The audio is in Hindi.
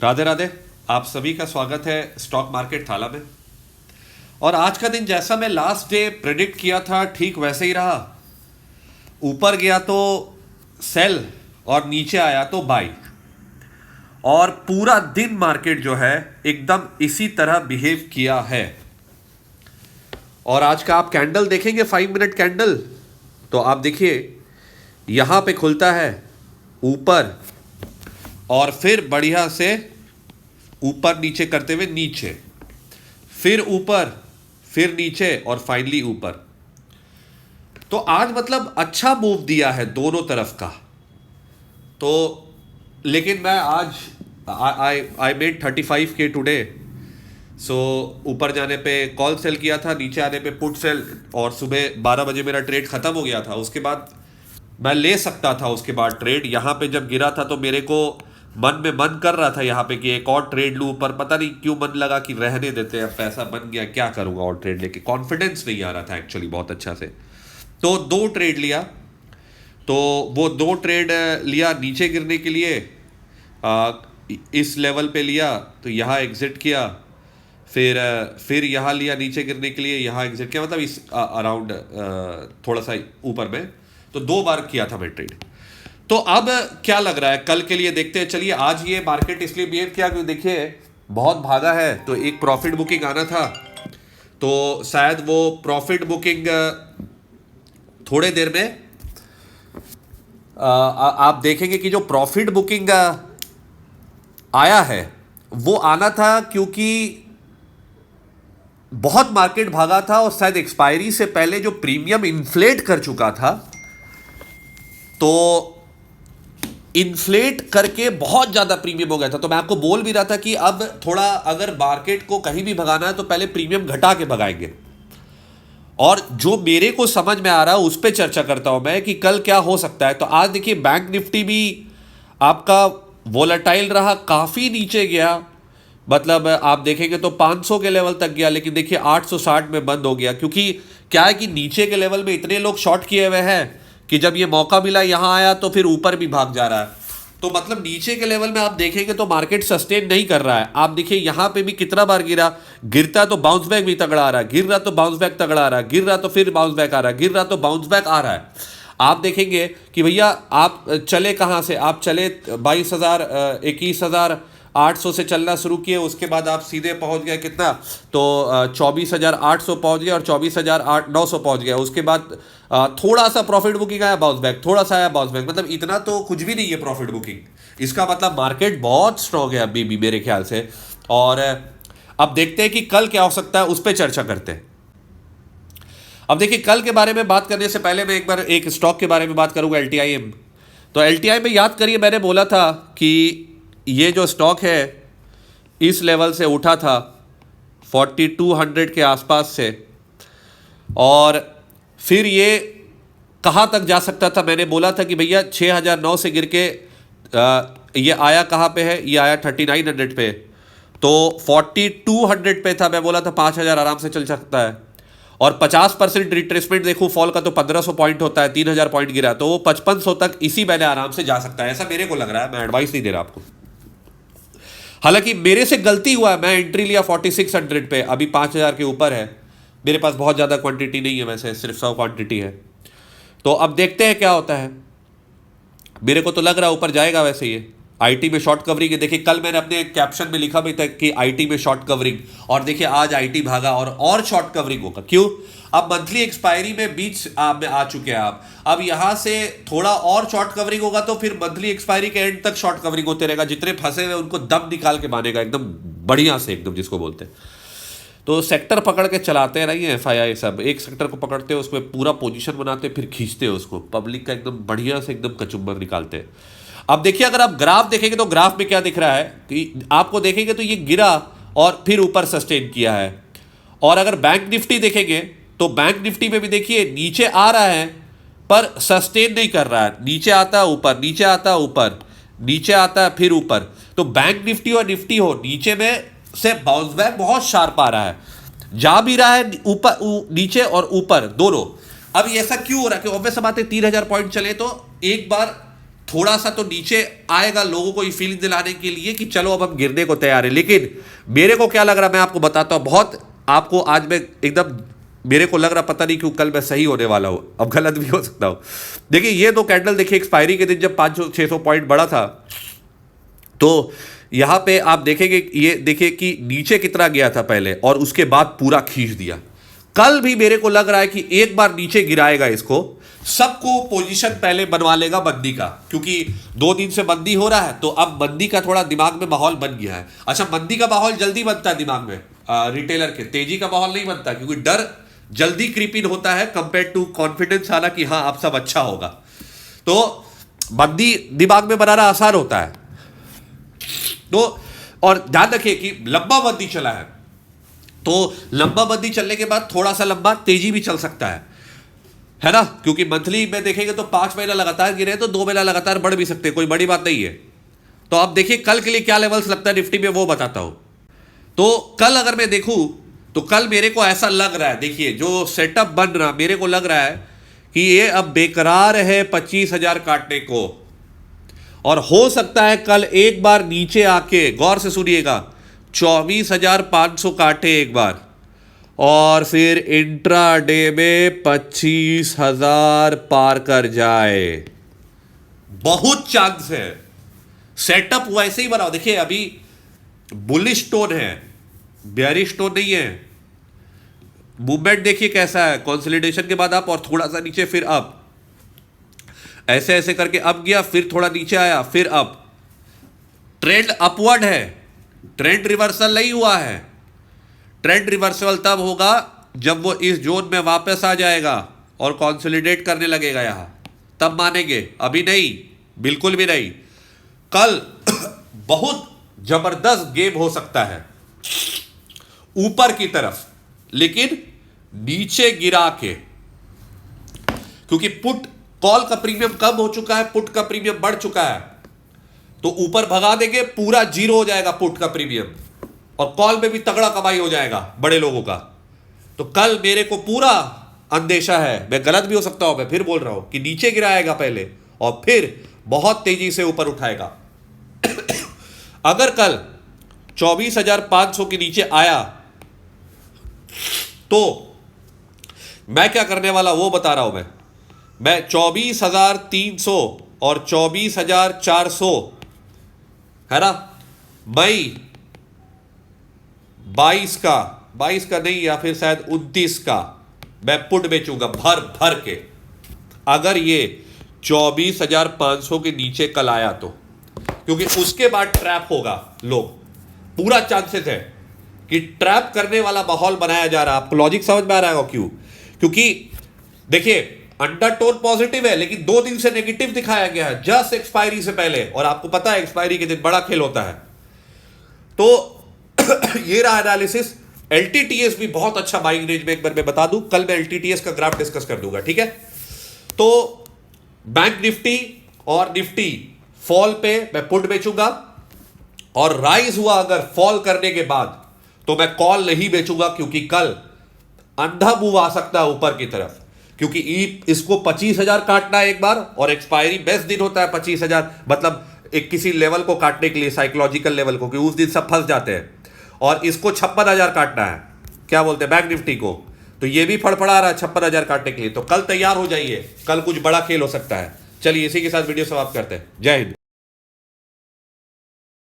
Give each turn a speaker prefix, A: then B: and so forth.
A: राधे राधे। आप सभी का स्वागत है स्टॉक मार्केट थाला में। और आज का दिन जैसा मैं लास्ट डे प्रेडिक्ट किया था ठीक वैसे ही रहा। ऊपर गया तो सेल और नीचे आया तो बाई। और पूरा दिन मार्केट जो है एकदम इसी तरह बिहेव किया है। और आज का आप कैंडल देखेंगे 5 मिनट कैंडल, तो आप देखिए यहां पे खुलता है ऊपर और फिर बढ़िया से ऊपर नीचे करते हुए नीचे, फिर ऊपर, फिर नीचे और फाइनली ऊपर। तो आज मतलब अच्छा मूव दिया है दोनों तरफ का। तो लेकिन मैं आज आई मेड 35K टुडे। सो ऊपर जाने पे कॉल सेल किया था, नीचे आने पे पुट सेल, और सुबह 12 बजे मेरा ट्रेड खत्म हो गया था। उसके बाद मैं ले सकता था उसके बाद ट्रेड। यहाँ पे जब गिरा था तो मेरे को मन में मन कर रहा था यहाँ पे कि एक और ट्रेड लूँ, पर पता नहीं क्यों मन लगा कि रहने देते हैं, अब पैसा बन गया क्या करूँगा और ट्रेड लेके। कॉन्फिडेंस नहीं आ रहा था एक्चुअली बहुत अच्छा से। तो 2 ट्रेड लिया। तो वो 2 ट्रेड लिया नीचे गिरने के लिए, इस लेवल पे लिया तो यहाँ एग्जिट किया, फिर यहाँ लिया नीचे गिरने के लिए, यहाँ एग्जिट किया, मतलब इस अराउंड थोड़ा सा ऊपर में। तो 2 बार किया था मैं ट्रेड। तो अब क्या लग रहा है कल के लिए देखते हैं। चलिए, आज ये मार्केट इसलिए बिहेव किया क्योंकि देखिए बहुत भागा है, तो एक प्रॉफिट बुकिंग आना था। तो शायद वो प्रॉफिट बुकिंग थोड़े देर में आप देखेंगे कि जो प्रॉफिट बुकिंग आया है वो आना था क्योंकि बहुत मार्केट भागा था और शायद एक्सपायरी से पहले जो प्रीमियम इन्फ्लेट कर चुका था, तो इन्फ्लेट करके बहुत ज्यादा प्रीमियम हो गया था। तो मैं आपको बोल भी रहा था कि अब थोड़ा अगर मार्केट को कहीं भी भगाना है तो पहले प्रीमियम घटा के भगाएंगे। और जो मेरे को समझ में आ रहा है उस पर चर्चा करता हूं मैं कि कल क्या हो सकता है। तो आज देखिए बैंक निफ्टी भी आपका वोलेटाइल रहा, काफी नीचे गया, मतलब आप देखेंगे तो 500 के लेवल तक गया, लेकिन देखिए 860 में बंद हो गया। क्योंकि क्या है कि नीचे के लेवल में इतने लोग शॉर्ट किए हुए हैं कि जब ये मौका मिला यहां आया तो फिर ऊपर भी भाग जा रहा है। तो मतलब नीचे के लेवल में आप देखेंगे तो मार्केट सस्टेन नहीं कर रहा है। आप देखिए यहां पे भी कितना बार गिरा, गिरता तो बाउंस बैक भी तगड़ा आ रहा है, गिर रहा तो बाउंस बैक तगड़ा आ रहा है, गिर रहा तो फिर बाउंस बैक आ रहा है, गिर रहा तो बाउंस बैक आ रहा है। आप देखेंगे कि भैया आप चले कहां से, आप चले 22,000 21,800 से चलना शुरू किए, उसके बाद आप सीधे पहुंच गए कितना, तो 24,800 पहुंच गए और 24,900 पहुंच गया। उसके बाद थोड़ा सा प्रॉफिट बुकिंग आया, बाउंस बैक, थोड़ा सा आया बाउंस बैक, मतलब इतना तो कुछ भी नहीं है प्रॉफिट बुकिंग। इसका मतलब मार्केट बहुत स्ट्रांग है अभी भी मेरे ख्याल से। और अब देखते हैं कि कल क्या हो सकता है, उस पर चर्चा करते हैं। अब देखिए कल के बारे में बात करने से पहले मैं एक बार एक स्टॉक के बारे में बात करूंगा, LTIM। तो LTI में याद करिए मैंने बोला था कि ये जो स्टॉक है इस लेवल से उठा था 4200 के आसपास से, और फिर ये कहाँ तक जा सकता था। मैंने बोला था कि भैया 6009 से गिर के ये आया कहाँ पे है, ये आया 3900 पे। तो 4200 पे था, मैं बोला था 5000 आराम से चल सकता है। और 50% रिट्रेसमेंट देखो फॉल का तो 1500 पॉइंट होता है, 3000 पॉइंट गिरा, तो वो 5500 तक इसी महीने आराम से जा सकता है, ऐसा मेरे को लग रहा है। मैं एडवाइस नहीं दे रहा आपको, हालांकि मेरे से गलती हुआ है। मैं एंट्री लिया 4600 पे, अभी 5000 के ऊपर है। मेरे पास बहुत ज़्यादा क्वांटिटी नहीं है, वैसे सिर्फ 100 क्वांटिटी है। तो अब देखते हैं क्या होता है। मेरे को तो लग रहा है ऊपर जाएगा वैसे। ये आईटी में शॉर्ट कवरिंग है। देखिए कल मैंने अपने कैप्शन में लिखा भी था कि आईटी में शॉर्ट कवरिंग, और देखिए आज आईटी भागा और शॉर्ट कवरिंग होगा। क्यों? अब मंथली एक्सपायरी में बीच में आ चुके हैं आप। अब यहां से थोड़ा और शॉर्ट कवरिंग होगा तो फिर मंथली एक्सपायरी के एंड तक शॉर्ट कवरिंग होते रहेगा। जितने फंसे हुए उनको दम निकाल के मानेगा एकदम बढ़िया से, एकदम जिसको बोलते हैं। तो सेक्टर पकड़ के चलाते रहिए FII सब, एक सेक्टर को पकड़ते हैं उसमें पूरा पोजीशन बनाते हैं, फिर खींचते हैं उसको, पब्लिक का एकदम बढ़िया से एकदम कचुम्बर निकालते हैं। अब देखिए अगर आप ग्राफ देखेंगे तो ग्राफ में क्या दिख रहा है कि आपको देखेंगे तो ये गिरा और फिर ऊपर सस्टेन किया है। और अगर बैंक निफ्टी देखेंगे तो बैंक निफ्टी में भी देखिए नीचे आ रहा है पर सस्टेन नहीं कर रहा है, नीचे आता है ऊपर, नीचे आता है ऊपर, नीचे आता है फिर ऊपर। तो बैंक निफ्टी और निफ्टी हो नीचे में से बाउंस बैक बहुत शार्प आ रहा है, जा भी रहा है ऊपर, नीचे और ऊपर दोनों। अब ऐसा क्यों हो रहा है कि ऑब्वियस बात है 3000 पॉइंट चले तो एक बार थोड़ा सा तो नीचे आएगा लोगों को ये फीलिंग दिलाने के लिए कि चलो अब हम गिरने को तैयार है। लेकिन मेरे को क्या लग रहा है, मैं आपको बताता हूं, बहुत आपको आज मैं एकदम, मेरे को लग रहा पता नहीं क्यों कल मैं सही होने वाला हूं, अब गलत भी हो सकता हूं। देखिए ये दो कैंडल देखिए, एक्सपायरी के दिन जब 500-600 पॉइंट बढ़ा था, तो यहां पे आप देखेंगे, ये देखिए कि नीचे कितना गया था पहले और उसके बाद पूरा खींच दिया। कल भी मेरे को लग रहा है कि एक बार नीचे गिराएगा इसको, सबको पोजीशन पहले बनवा लेगा मंदी का, क्योंकि 2 दिन से मंदी हो रहा है, तो अब मंदी का थोड़ा दिमाग में माहौल बन गया है। अच्छा, मंदी का माहौल जल्दी बनता है दिमाग में रिटेलर के, तेजी का माहौल नहीं बनता, क्योंकि डर जल्दी क्रीप इन होता है कंपेयर टू कॉन्फिडेंस आना कि हाँ अब सब अच्छा होगा। तो मंदी दिमाग में बनाना आसान होता है। तो और ध्यान रखिए कि लंबा मंदी चला है, तो लंबा मंदी चलने के बाद थोड़ा सा लंबा तेजी भी चल सकता है ना, क्योंकि मंथली में देखेंगे तो 5 महीना लगातार गिरे तो 2 महीना लगातार बढ़ भी सकते हैं, कोई बड़ी बात नहीं है। तो अब देखिए कल के लिए क्या लेवल्स लगता है निफ्टी में, वो बताता हूं। तो कल अगर मैं देखूं तो कल मेरे को ऐसा लग रहा है, देखिए जो सेटअप बन रहा, मेरे को लग रहा है कि ये अब बेकरार है 25,000 काटने को, और हो सकता है कल एक बार नीचे आके, गौर से सुनिएगा, 24,500 काटे एक बार, और फिर इंट्राडे में 25,000 पार कर जाए। बहुत चांस है। सेटअप वैसे ही बनाओ। देखिए अभी बुलिश टोन है, बेयरिश टोन नहीं है। मूवमेंट देखिए कैसा है, कंसोलिडेशन के बाद अप और थोड़ा सा नीचे फिर अप, ऐसे ऐसे करके अप गया, फिर थोड़ा नीचे आया, फिर अप। ट्रेंड अपवर्ड है, ट्रेंड रिवर्सल नहीं हुआ है। ट्रेंड रिवर्सल तब होगा जब वो इस जोन में वापस आ जाएगा और कंसोलिडेट करने लगेगा यहां, तब मानेंगे, अभी नहीं, बिल्कुल भी नहीं। कल बहुत जबरदस्त गेम हो सकता है ऊपर की तरफ, लेकिन नीचे गिरा के, क्योंकि पुट कॉल का प्रीमियम कम हो चुका है, पुट का प्रीमियम बढ़ चुका है, तो ऊपर भगा देंगे, पूरा 0 हो जाएगा पुट का प्रीमियम, और कॉल में भी तगड़ा कमाई हो जाएगा बड़े लोगों का। तो कल मेरे को पूरा अंदेशा है, मैं गलत भी हो सकता हूं, मैं फिर बोल रहा हूं कि नीचे गिराएगा पहले और फिर बहुत तेजी से ऊपर उठाएगा। अगर कल 24,500 के नीचे आया तो मैं क्या करने वाला वो बता रहा हूं। मैं 24,300 और 24,400 है ना, मई 22 का नहीं, या फिर शायद 29 का मैं पुट बेचूंगा भर भर के। अगर ये 24,500 के नीचे कल आया तो, क्योंकि उसके बाद ट्रैप होगा, लोग पूरा चांसेस है कि ट्रैप करने वाला माहौल बनाया जा रहा है। आपको लॉजिक समझ में आ रहा है क्यों? क्योंकि देखिए अंडरटोन पॉजिटिव है, लेकिन 2 दिन से नेगेटिव दिखाया गया है जस्ट एक्सपायरी से पहले, और आपको पता है एक्सपायरी के दिन बड़ा खेल होता है। तो ये रहा एनालिसिस। एलटीटीएस भी बहुत अच्छा बाइंग रेंज में, एक बार मैं बता दूं, कल मैं एलटीटीएस का ग्राफ डिस्कस कर दूंगा, ठीक है। तो बैंक निफ्टी और निफ्टी फॉल पे मैं पुट बेचूंगा, और राइज हुआ अगर फॉल करने के बाद तो मैं कॉल नहीं बेचूंगा, क्योंकि कल अंधा मूव आ सकता है ऊपर की तरफ, क्योंकि इसको 25,000 काटना है एक बार, और एक्सपायरी बेस्ट दिन होता है 25,000, मतलब एक किसी लेवल को काटने के लिए, साइकोलॉजिकल लेवल को, कि उस दिन सब फंस जाते हैं, और इसको 56,000 काटना है, क्या बोलते हैं, बैंक निफ्टी को। तो ये भी फड़फड़ा रहा है 56,000 काटने के लिए। तो कल तैयार हो जाइए, कल कुछ बड़ा खेल हो सकता है। चलिए इसी के साथ वीडियो समाप्त करते हैं। जय हिंद।